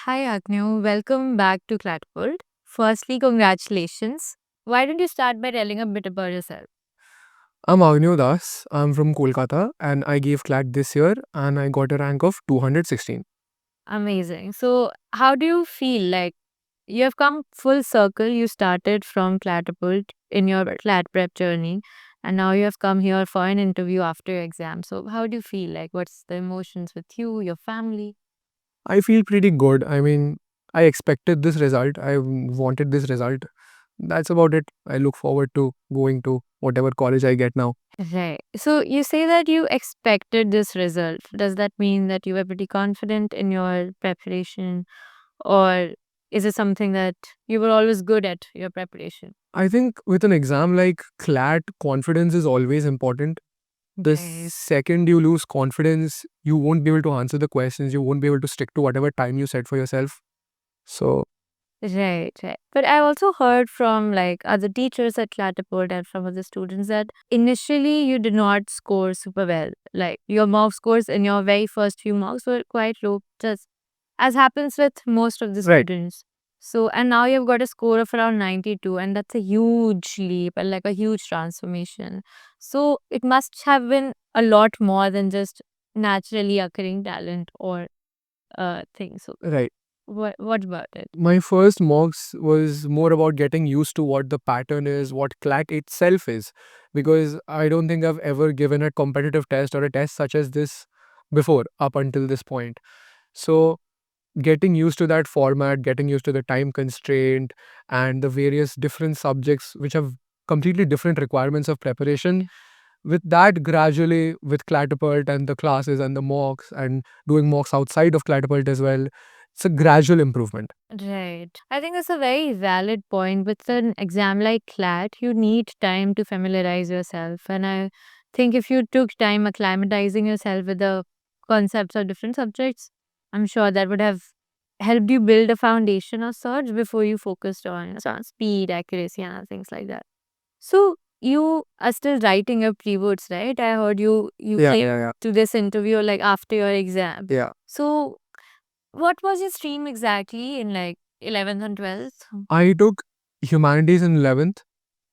Hi, Agnew. Welcome back to Clatworld. Firstly, congratulations. Why don't you start by telling a bit about yourself? I'm Agnew Das. I'm from Kolkata and I gave CLAT this year and I got a rank of 216. Amazing. So, how do you feel like you have come full circle? You started from Clatapult in your Clat prep journey, and now you have come here for an interview after your exam. So, how do you feel like? What's the emotions with you, your family? I feel pretty good. I mean, I expected this result. I wanted this result. That's about it. I look forward to going to whatever college I get now. Right. So you say that you expected this result. Does that mean that you were pretty confident in your preparation, or is it something that you were always good at your preparation? I think with an exam like CLAT, confidence is always important. The Right. second you lose confidence, you won't be able to answer the questions. You won't be able to stick to whatever time you set for yourself. So, Right, right. But I also heard from like other teachers at Catapult and from other students that initially you did not score super well. Like your mock scores in your very first few mocks were quite low, just as happens with most of the right. students. So, and now you've got a score of around 92, and that's a huge leap and like a huge transformation. So, it must have been a lot more than just naturally occurring talent or thing. So, Right. what about it? My first mocks was more about getting used to what the pattern is, what CLAT itself is, because I don't think I've ever given a competitive test or a test such as this before up until this point. So, getting used to that format, getting used to the time constraint and the various different subjects which have completely different requirements of preparation. With that, gradually with Clatapult and the classes and the mocks and doing mocks outside of Clatapult as well, it's a gradual improvement. Right. I think that's a very valid point. With an exam like CLAT, you need time to familiarize yourself. And I think if you took time acclimatizing yourself with the concepts of different subjects, I'm sure that would have helped you build a foundation of sorts before you focused on speed, accuracy, and things like that. So you are still writing your pre-words, right? I heard you Yeah, came yeah, yeah. to this interview like after your exam. Yeah. So what was your stream exactly in like 11th and 12th? I took humanities in 11th.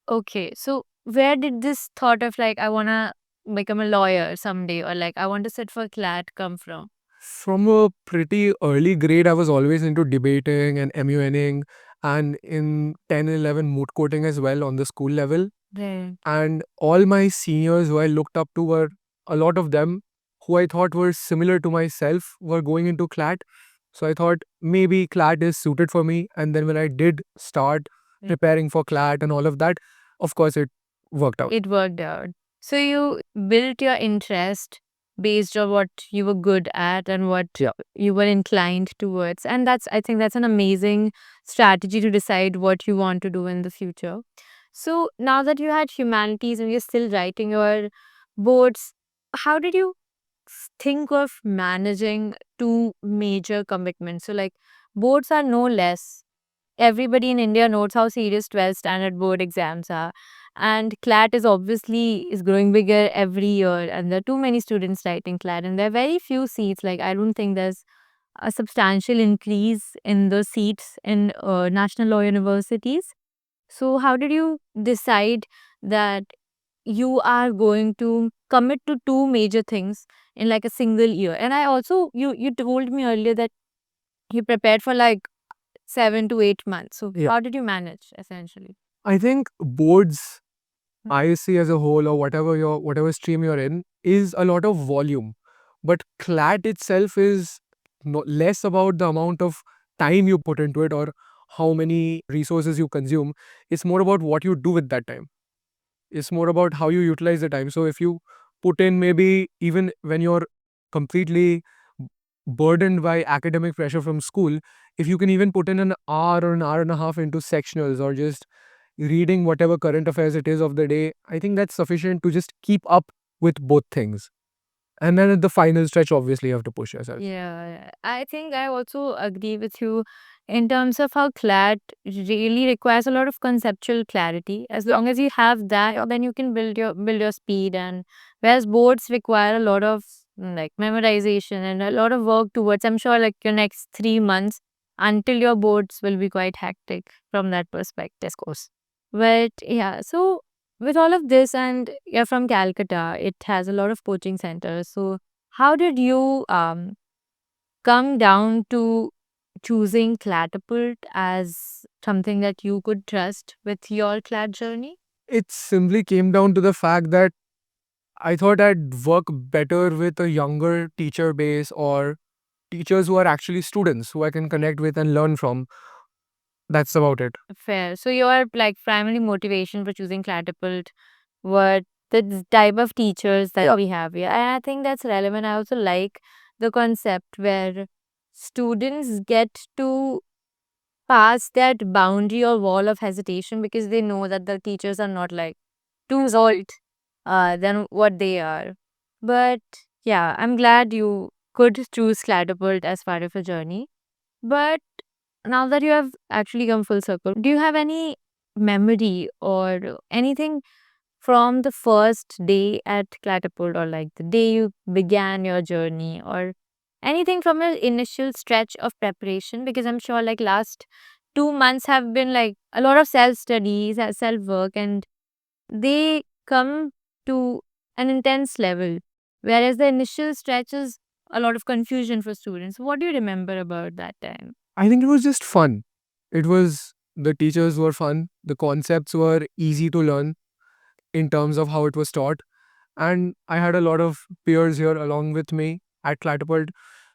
Okay, so where did this thought of like I wanna become a lawyer someday or like I want to sit for CLAT come from? From a pretty early grade, I was always into debating and MUNing and in 10 and 11 moot courting as well on the school level. Right. And all my seniors who I looked up to were a lot of them who I thought were similar to myself were going into CLAT. So I thought maybe CLAT is suited for me. And then when I did start Right. preparing for CLAT and all of that, of course it worked out. It worked out. So you built your interest based on what you were good at and what Yeah. you were inclined towards. And I think that's an amazing strategy to decide what you want to do in the future. So now that you had humanities and you're still writing your boards, how did you think of managing two major commitments? So, like, boards are no less. Everybody in India knows how serious 12th standard board exams are. And CLAT is obviously is growing bigger every year, and there are too many students writing CLAT, and there are very few seats. Like, I don't think there's a substantial increase in the seats in national law universities. So, how did you decide that you are going to commit to two major things in like a single year? And I also you told me earlier that you prepared for like 7 to 8 months. So, Yeah. how did you manage essentially? I think boards, ISC as a whole, or whatever stream you're in, is a lot of volume. But CLAT itself is less about the amount of time you put into it or how many resources you consume. It's more about what you do with that time. It's more about how you utilize the time. So if you put in maybe even when you're completely burdened by academic pressure from school, if you can even put in an hour or an hour and a half into sectionals or just reading whatever current affairs it is of the day, I think that's sufficient to just keep up with both things. And then at the final stretch, obviously, you have to push yourself. Yeah, I think I also agree with you in terms of how CLAT really requires a lot of conceptual clarity. As long as you have that, then you can build your speed. And whereas boards require a lot of like memorization and a lot of work towards. I'm sure like your next 3 months until your boards will be quite hectic from that perspective. Of course. But yeah, so with all of this, and you're from Calcutta, it has a lot of coaching centers. So how did you come down to choosing Catapult as something that you could trust with your CLAT journey? It simply came down to the fact that I thought I'd work better with a younger teacher base or teachers who are actually students who I can connect with and learn from. That's about it. Fair. So your like primary motivation for choosing Catapult were the type of teachers that we have here. And I think that's relevant. I also like the concept where students get to pass that boundary or wall of hesitation because they know that the teachers are not like too old than what they are. But yeah, I'm glad you could choose Catapult as part of your journey. But now that you have actually come full circle, do you have any memory or anything from the first day at Catapult, or like the day you began your journey, or anything from your initial stretch of preparation? Because I'm sure like last 2 months have been like a lot of self studies, self work, and they come to an intense level. Whereas the initial stretch is a lot of confusion for students. What do you remember about that time? I think it was just fun. The teachers were fun. The concepts were easy to learn in terms of how it was taught. And I had a lot of peers here along with me at Catapult.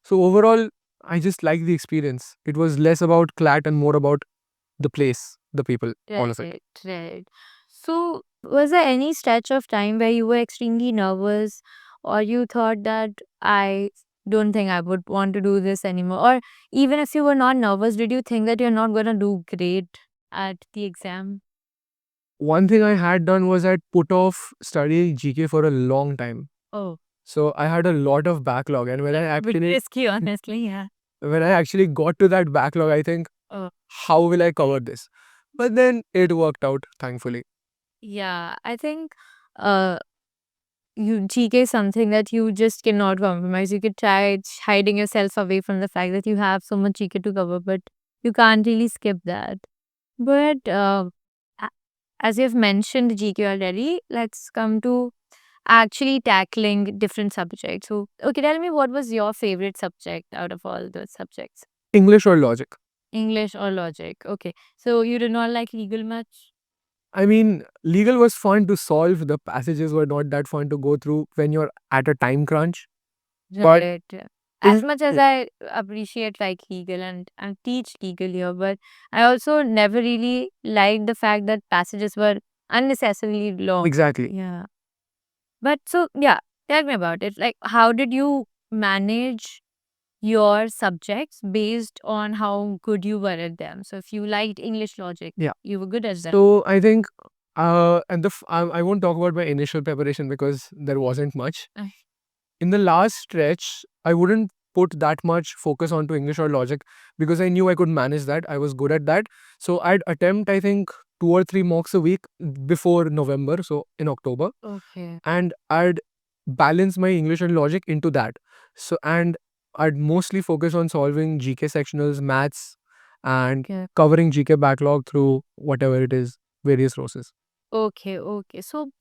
So overall, I just liked the experience. It was less about Clat and more about the place, the people, all of it. Right, right. So, was there any stretch of time where you were extremely nervous, or you thought that I don't think I would want to do this anymore? Or even if you were not nervous, did you think that you're not going to do great at the exam? One thing I had done was I'd put off studying GK for a long time. Oh, So I had a lot of backlog. And bit risky, honestly. Yeah. when I actually got to that backlog, I think, Oh, how will I cover this? But then it worked out, thankfully. yeah. I think uh, GK is something that you just cannot compromise. You could try hiding yourself away from the fact that you have so much GK to cover, but you can't really skip that. But a- as you've mentioned GK already, let's come to actually tackling different subjects. So, okay, tell me, what was your favorite subject out of all those subjects? English or logic? English or logic? Okay. So, you did not like legal much? I mean, legal was fun to solve. The passages were not that fun to go through when you're at a time crunch. But Right. As in, much as I appreciate like legal and teach legal here, but I also never really liked the fact that passages were unnecessarily long. exactly. Yeah. But so, yeah, tell me about it. Like, how did you manage your subjects based on how good you were at them? So, if you liked English logic, Yeah. you were good at them. So I think, I won't talk about my initial preparation because there wasn't much. Uh, In the last stretch, I wouldn't put that much focus onto English or logic because I knew I could manage that. I was good at that. So I'd attempt, I think, 2 or 3 mocks a week before November, so in October, Okay. and I'd balance my English and logic into that. So, and I'd mostly focus on solving GK sectionals, maths, and Okay. covering GK backlog through whatever it is, various sources. Okay. Okay. So,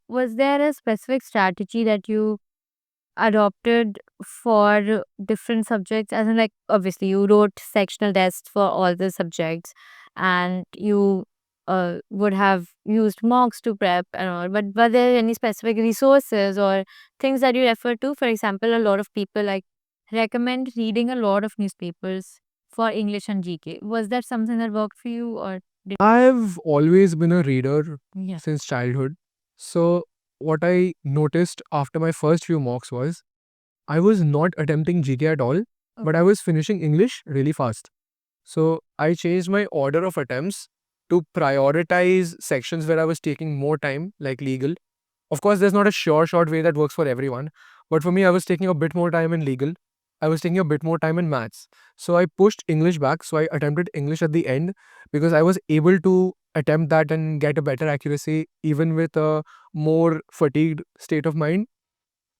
was there a specific strategy that you adopted for different subjects? As in, like, obviously, you wrote sectional tests for all the subjects, and you would have used mocks to prep and all. But were there any specific resources or things that you refer to? For example, a lot of people like recommend reading a lot of newspapers for English and GK. Was that something that worked for you, or did I've always been a reader yeah? since childhood. So, what I noticed after my first few mocks was I was not attempting GK at all, but I was finishing English really fast. So, I changed my order of attempts to prioritize sections where I was taking more time, like legal. Of course, there's not a sure short way that works for everyone, but for me, I was taking a bit more time in legal. I was taking a bit more time in maths. So I pushed English back. So I attempted English at the end because I was able to attempt that and get a better accuracy even with a more fatigued state of mind,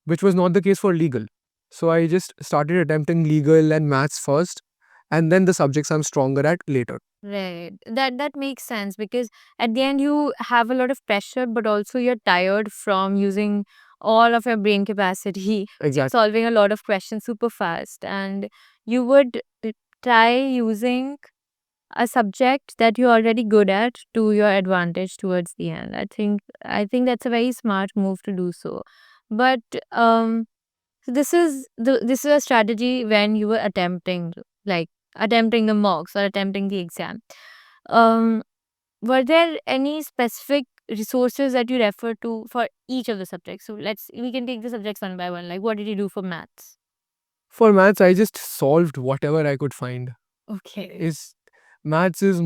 which was not the case for legal. So I just started attempting legal and maths first. and then the subjects I'm stronger at later. Right. That makes sense because at the end you have a lot of pressure, but also you're tired from using all of your brain capacity Exactly. solving a lot of questions super fast. And you would try using a subject that you're already good at to your advantage towards the end. I think that's a very smart move to do so. But so this is a strategy when you were like attempting the mocks or attempting the exam. Um, were there any specific resources that you refer to for each of the subjects? So we can take the subjects one by one. Like what did you do for maths? For maths, I just solved whatever I could find. Okay. Is maths is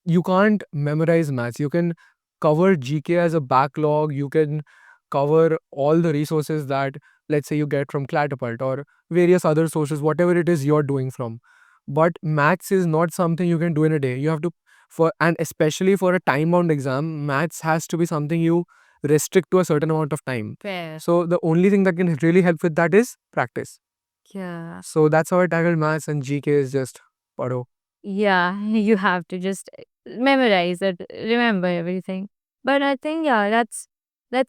you can't memorize maths. You can cover GK as a backlog. You can cover all the resources that, let's say, you get from Catapult or various other sources, whatever it is you're doing from. But maths is not something you can do in a day. You have to, and especially for a time bound exam, maths has to be something you restrict to a certain amount of time. Fair. So the only thing that can really help with that is practice. Yeah. So that's how I tackled maths, and GK is just paro. Yeah, you have to just memorize it, remember everything. But I think yeah, that's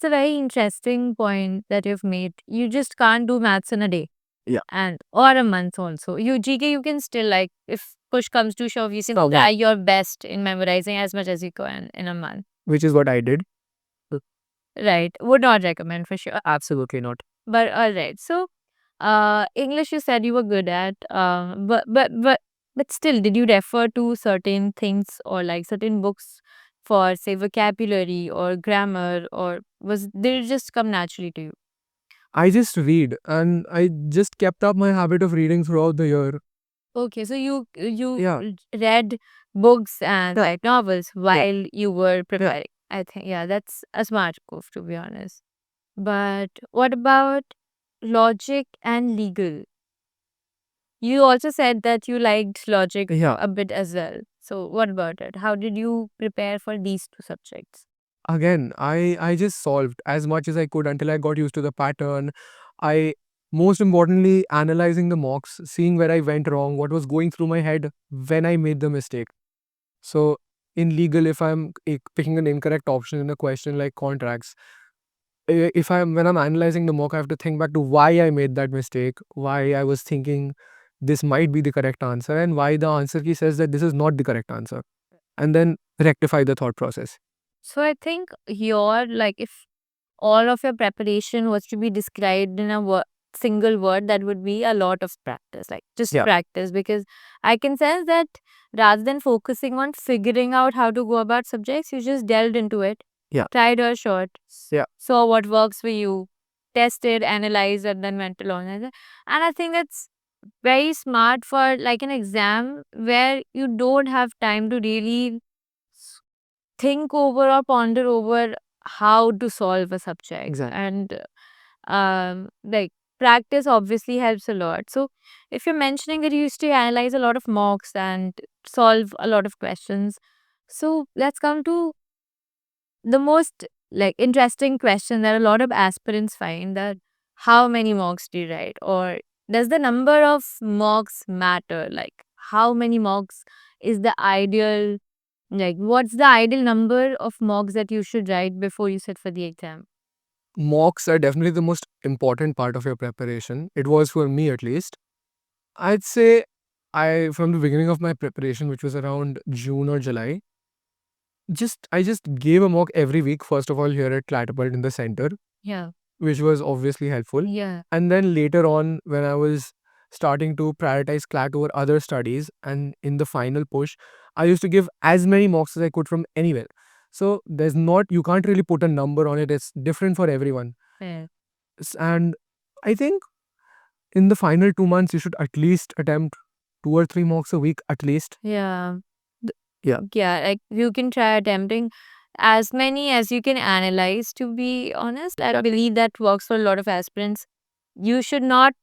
a very interesting point that you've made. You just can't do maths in a day. Yeah. And or a month also. You GK you can still like if push comes to shove, you can Oh, yeah. try your best in memorizing as much as you can in a month. Which is what I did. Right. Would not recommend for sure. Absolutely not. But all right. So English you said you were good at. But still, did you refer to certain things or like certain books for say vocabulary or grammar, or did it just come naturally to you? I just read, and I just kept up my habit of reading throughout the year. Okay, so you Yeah. read books and Yeah. like novels Yeah. while you were preparing. I think yeah, that's a smart move to be honest. But what about logic and legal? You also said that you liked logic Yeah. a bit as well. So what about it? How did you prepare for these two subjects? Again, I just solved as much as I could until I got used to the pattern. I most importantly analyzing the mocks, seeing where I went wrong, what was going through my head when I made the mistake. So in legal, if I'm picking an incorrect option in a question like contracts, if I'm when I'm analyzing the mock, I have to think back to why I made that mistake, why I was thinking this might be the correct answer, and why the answer key says that this is not the correct answer, and then rectify the thought process. So I think your like if all of your preparation was to be described in a single word, that would be a lot of practice, like just Yeah. practice. Because I can sense that rather than focusing on figuring out how to go about subjects, you just delved into it, Yeah. tried your shot, Yeah. saw what works for you, tested, analyzed, and then went along. And I think that's very smart for like an exam where you don't have time to really think over or ponder over how to solve a subject. Exactly. And like practice obviously helps a lot. So if you're mentioning that you used to analyze a lot of mocks and solve a lot of questions, so let's come to the most like interesting question that a lot of aspirants find, that how many mocks do you write, or does the number of mocks matter? Like how many mocks is the ideal, like what's the ideal number of mocks that you should write before you sit for the exam? Mocks are definitely the most important part of your preparation. It was for me at least. I'd say I from the beginning of my preparation, which was around June or July, I just gave a mock every week, first of all here at Catapult in the center, Yeah. which was obviously helpful. Yeah. And then later on, when I was starting to prioritize CLAT over other studies, and in the final push, I used to give as many mocks as I could from anywhere. So you can't really put a number on it. It's different for everyone. Fair. And I think in the final 2 months, you should at least attempt 2 or 3 mocks a week, at least. Yeah. Yeah. Yeah, like you can try attempting as many as you can analyze, to be honest. I believe that works for a lot of aspirants. You should not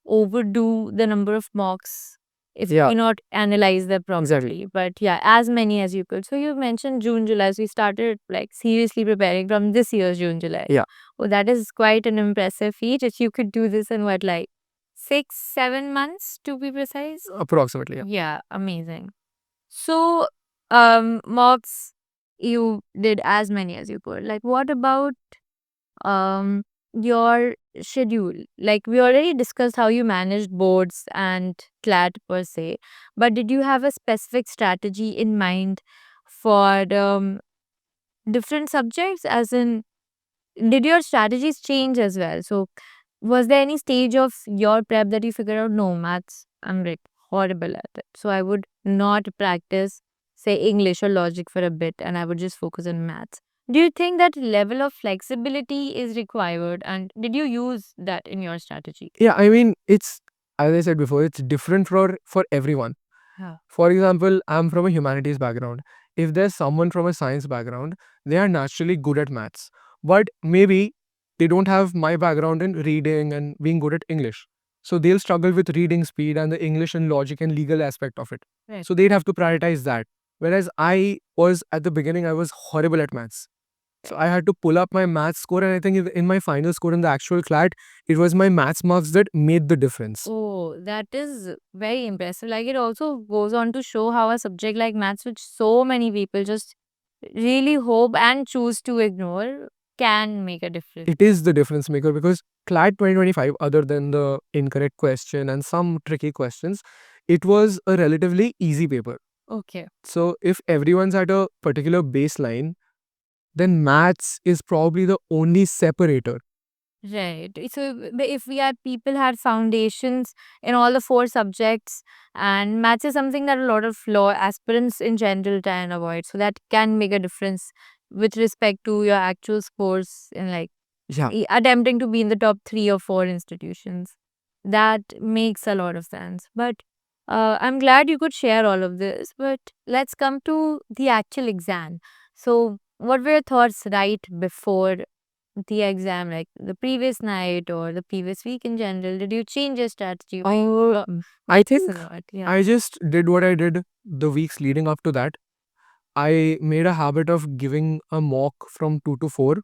overdo the number of mocks if you Yeah. cannot analyze them Exactly. properly. But yeah, as many as you could. So you mentioned June, July. So you started like seriously preparing from this year's June, July. Yeah. Oh, that is quite an impressive feat. If you could do this in what, like 6-7 months to be precise. approximately. Yeah. Yeah, amazing. So, mocks, you did as many as you could. Like, what about um your schedule? Like, we already discussed how you managed boards and CLAT per se, but did you have a specific strategy in mind for different subjects? As in, did your strategies change as well? So, was there any stage of your prep that you figured out, no, maths, I'm like horrible at it. So I would not practice, say, English or logic for a bit and I would just focus on maths. Do you think that level of flexibility is required? And did you use that in your strategy? Yeah, I mean, it's, as I said before, it's different for everyone. Yeah. For example, I'm from a humanities background. If there's someone from a science background, they are naturally good at maths. But maybe they don't have my background in reading and being good at English. So they'll struggle with reading speed and the English and logic and legal aspect of it. Right. So they'd have to prioritize that. Whereas I was, at the beginning, I was horrible at maths. So I had to pull up my maths score, and I think in my final score in the actual CLAT, it was my maths marks that made the difference. Oh, that is very impressive. Like, it also goes on to show how a subject like maths, which so many people just really hope and choose to ignore, can make a difference. It is the difference maker because CLAT 2025, other than the incorrect question and some tricky questions, it was a relatively easy paper. Okay. So if everyone's at a particular baseline, then maths is probably the only separator. Right. So if we had people had foundations in all the four subjects, and maths is something that a lot of law aspirants in general try and avoid. So that can make a difference with respect to your actual scores in like Yeah. attempting to be in the top 3 or 4 institutions. That makes a lot of sense. But I'm glad you could share all of this. But let's come to the actual exam. So, what were your thoughts right before the exam, like the previous night or the previous week in general? Did you change your strategy? I think A lot, yeah. I just did what I did the weeks leading up to that. I made a habit of giving a mock from 2 to 4.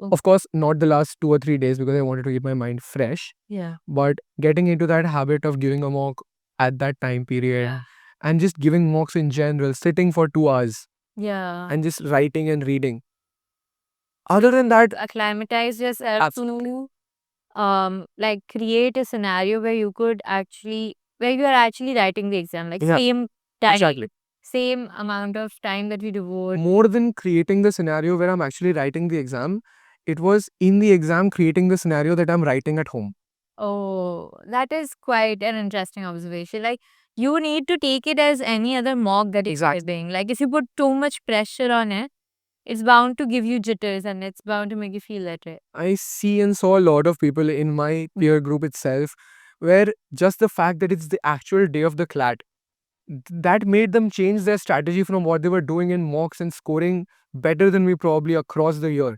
Oh. Of course, not the last 2 or 3 days because I wanted to keep my mind fresh. Yeah. But getting into that habit of giving a mock at that time period Yeah. and just giving mocks in general, sitting for 2 hours Yeah. and just writing and reading. Other than that, Acclimatize yourself to like create a scenario where you could actually where you are actually writing the exam, like Yeah, same time, exactly. same amount of time that we devote. More than creating the scenario where I'm actually writing the exam, it was in the exam creating the scenario that I'm writing at home. Oh, that is quite an interesting observation. Like, you need to take it as any other mock that you're Exactly. doing. Like, if you put too much pressure on it, it's bound to give you jitters and it's bound to make you feel that way. I see and saw a lot of people in my peer group itself where just the fact that it's the actual day of the CLAT, that made them change their strategy from what they were doing in mocks and scoring better than me probably across the year.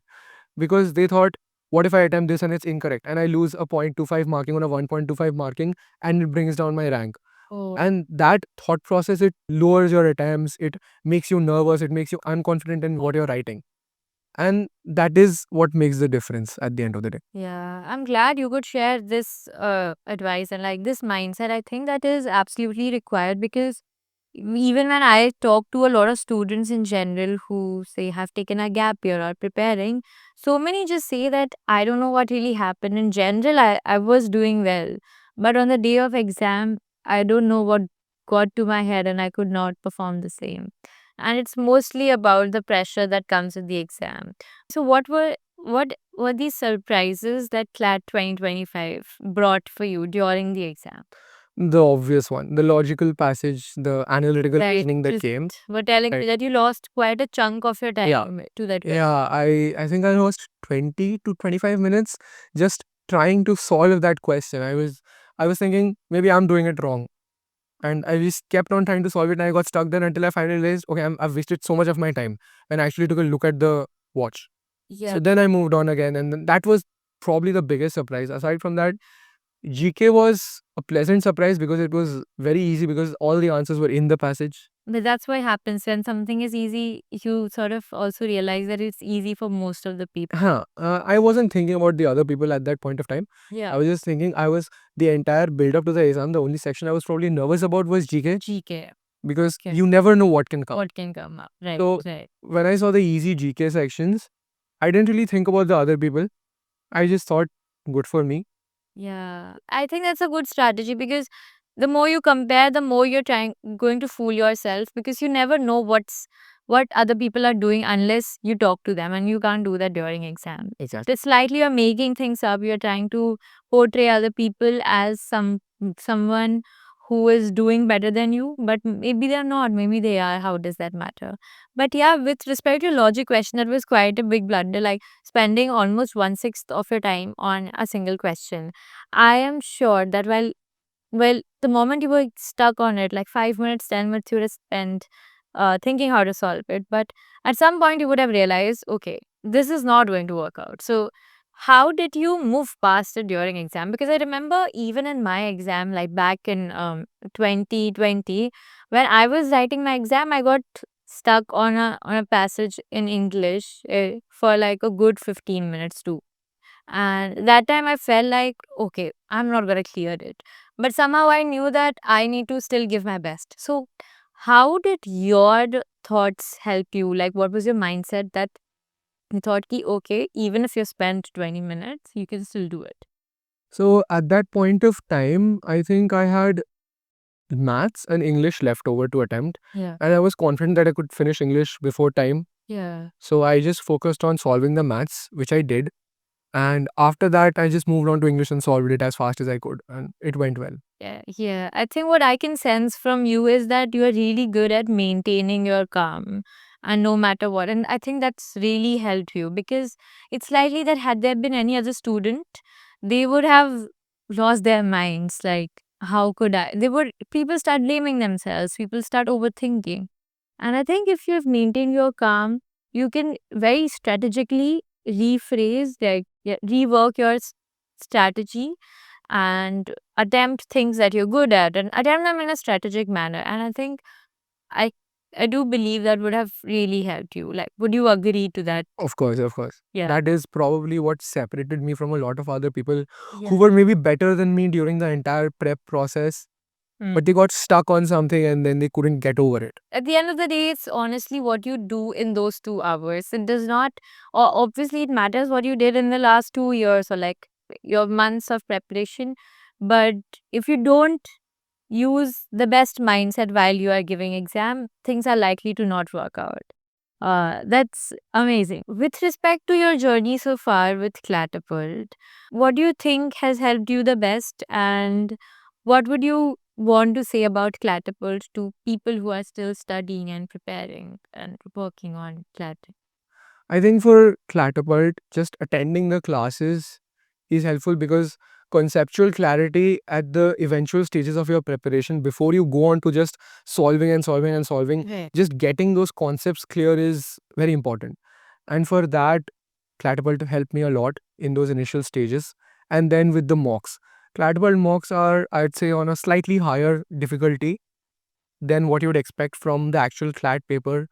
Because they thought, what if I attempt this and it's incorrect and I lose a 0.25 marking on a 1.25 marking and it brings down my rank. Oh, And that thought process, it lowers your attempts, it makes you nervous, it makes you unconfident in what you're writing. And that is what makes the difference at the end of the day. yeah. I'm glad you could share this advice and like this mindset. I think that is absolutely required because even when I talk to a lot of students in general who say have taken a gap year or preparing, so many just say that I don't know what really happened. In general, I was doing well. But on the day of exam, I don't know what got to my head and I could not perform the same. And it's mostly about the pressure that comes with the exam. So what were these surprises that CLAT 2025 brought for you during the exam? The obvious one, the logical passage, the analytical Right. reasoning that Just came. were telling me Right. that you lost quite a chunk of your Yeah. time to that question. Yeah, I think I lost 20 to 25 minutes just trying to solve that question. I was thinking maybe I'm doing it wrong. And I just kept on trying to solve it and I got stuck there until I finally realized, okay, I've wasted so much of my time. And I actually took a look at the watch. Yeah. So then I moved on again. And then that was probably the biggest surprise. Aside from that, GK was a pleasant surprise because it was very easy because all the answers were in the passage. But that's what happens when something is easy. You sort of also realize that it's easy for most of the people. I wasn't thinking about the other people at that point of time. I Yeah, was just thinking, the entire build up to the exam, the only section I was probably nervous about was GK, GK. because Okay. you never know what can come. What can come up? Right, So right. when I saw the easy GK sections, I didn't really think about the other people. I just thought, good for me. Yeah, I think that's a good strategy because the more you compare, the more you're going to fool yourself because you never know what other people are doing unless you talk to them, and you can't do that during exam. Exactly. It's slightly you're making things up. You're trying to portray other people as someone who is doing better than you, but maybe they're not. Maybe they are. How does that matter? But yeah, with respect to your logic question, that was quite a big blunder. Like spending almost 1/6 of your time on a single question. I am sure that the moment you were stuck on it, like 5 minutes, 10 minutes, you would have spent thinking how to solve it. But at some point, you would have realized, okay, this is not going to work out. So, how did you move past it during exam? Because I remember even in my exam, like back in 2020, when I was writing my exam, I got stuck on a passage in English for like a good 15 minutes too. And that time I felt like, okay, I'm not going to clear it. But somehow I knew that I need to still give my best. So, how did your thoughts help you? Like, what was your mindset that you thought, ki, okay, even if you spent 20 minutes, you can still do it? So at that point of time, I think I had maths and English left over to attempt, Yeah. and I was confident that I could finish English before time. Yeah. So I just focused on solving the maths, which I did. And after that, I just moved on to English and solved it as fast as I could, and it went well. Yeah, yeah. I think what I can sense from you is that you are really good at maintaining your calm and no matter what. And I think that's really helped you because it's likely that had there been any other student, they would have lost their minds. Like, how could I? People start blaming themselves, people start overthinking. And I think if you have maintained your calm, you can very strategically rephrase, like, yeah, rework your strategy and attempt things that you're good at and attempt them in a strategic manner. And I think I I do believe that would have really helped you. Like, would you agree to that? Of course, of course. Yeah. That is probably what separated me from a lot of other people who Yeah. were maybe better than me during the entire prep process, but they got stuck on something and then they couldn't get over it. At the end of the day, it's honestly what you do in those 2 hours. It does not, or obviously, it matters what you did in the last 2 years or like your months of preparation. But if you don't use the best mindset while you are giving exam, things are likely to not work out. That's amazing. With respect to your journey so far with Catapult, what do you think has helped you the best, and what would you want to say about Catapult to people who are still studying and preparing and working on Catapult? I think for Catapult, just attending the classes is helpful because conceptual clarity at the eventual stages of your preparation, before you go on to just solving and solving and solving, Right. just getting those concepts clear is very important. And for that, Catapult helped me a lot in those initial stages. And then with the mocks, Catapult mocks are, I'd say, on a slightly higher difficulty than what you would expect from the actual CLAT paper,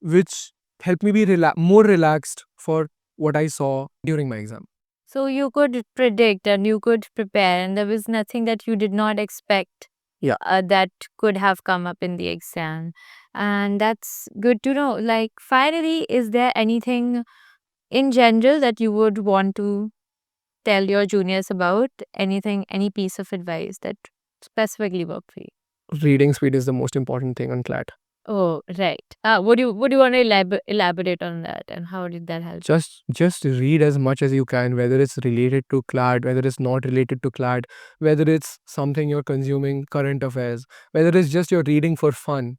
which helped me be more relaxed for what I saw during my exam. So you could predict and you could prepare, and there was nothing that you did not expect Yeah. that could have come up in the exam. And that's good to know. Like, finally, is there anything in general that you would want to tell your juniors about? Anything, any piece of advice that specifically worked for you? Reading speed is the most important thing on CLAT. Oh, right. Would you want to elaborate on that, and how did that help? Just read as much as you can, whether it's related to CLAT, whether it's not related to CLAT, whether it's something you're consuming, current affairs, whether it's just you're reading for fun.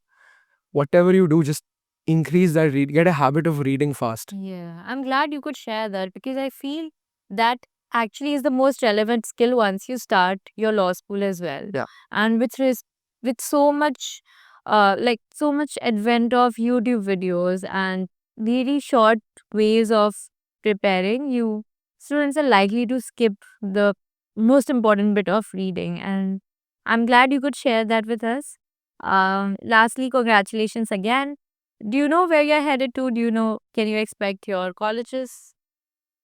Whatever you do, just increase that read. Get a habit of reading fast. Yeah, I'm glad you could share that because I feel that actually is the most relevant skill once you start your law school as well. Yeah. And with so much so much advent of YouTube videos and really short ways of preparing, you students are likely to skip the most important bit of reading. And I'm glad you could share that with us. Lastly, congratulations again. Do you know where you're headed to? Can you expect your colleges?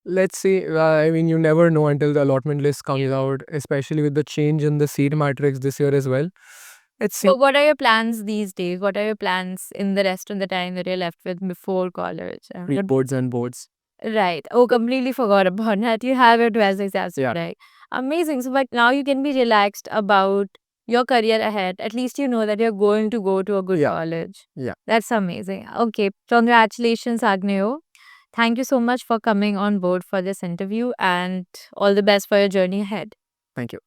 Let's see. I mean, you never know until the allotment list comes out, especially with the change in the seed matrix this year as well. Let's see. So, what are your plans these days? What are your plans in the rest of the time that you're left with before college? Boards and boards. Right. Oh, completely forgot about that. You have your 12 exams Yeah. today. Amazing. So, but now you can be relaxed about your career ahead. At least you know that you're going to go to a good Yeah. college. Yeah. That's amazing. Okay. Congratulations, Agneyo. Thank you so much for coming on board for this interview and all the best for your journey ahead. Thank you.